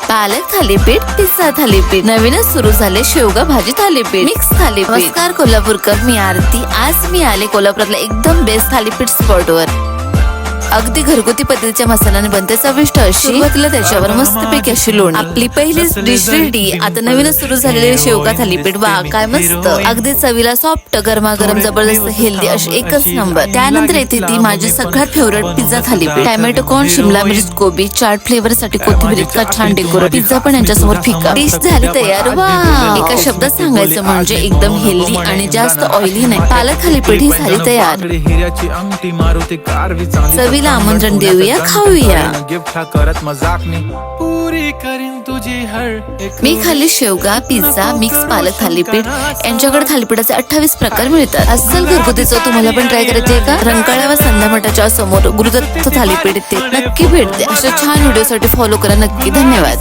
पालक थालीपीठ, पिझ्झा थालीपीठ, नवीनच सुरू झाले शेवगा भाजी थालीपीठ, मिक्स थालीपीठ। नमस्कार कोल्हापूरकर, मी आरती। आज मी आले कोल्हापुरातल्या एकदम बेस्ट थालीपीठ स्पॉट वर। अगदी घरगुती पद्धतीच्या मसाल्याने बनते चविष्ट अशी। सुरुवातीला त्याच्यावर मस्तपैकी अशी लोणी। आपली पहिलीच डिश रेडी। आता नवीनच सुरू झालेले शेवगा थालीपीठ, वा काय मस्त, अगदी चवीला सॉफ्ट, गरमागरम, जबरदस्त, हेल्दी अशी एकच नंबर। त्यानंतर येते ती माझी सगळ्यात favourite pizza thalipeeth. Tomato corn, शिमला मिरच, कोबी, चाट फ्लेवर साठी कोथिंबीर, इतका छान डेकोरेट। पिझ्झा पण यांच्यासमोर फिका। डिश झाली तयार। वा, एका शब्दात सांगायचं म्हणजे एकदम हेल्दी आणि जास्त ऑइली नाही। पालक थालीपीठ ही झाली तयार। चवीला आमंत्रण देऊया, खाऊया। मी खाल्ली शेवगा, पिझ्झा, मिक्स पालक थालीपीठ। यांच्याकडे थालीपीठाचे 28 प्रकार मिळतात। अस्सल घरगुतीचं तुम्हाला पण ट्राय करायचे का? रंकाळा व संध्या मठाच्या समोर गुरुदत्त थालीपीठ येते, नक्की भेट द्या। अशा छान व्हिडिओ साठी फॉलो करा नक्की। धन्यवाद।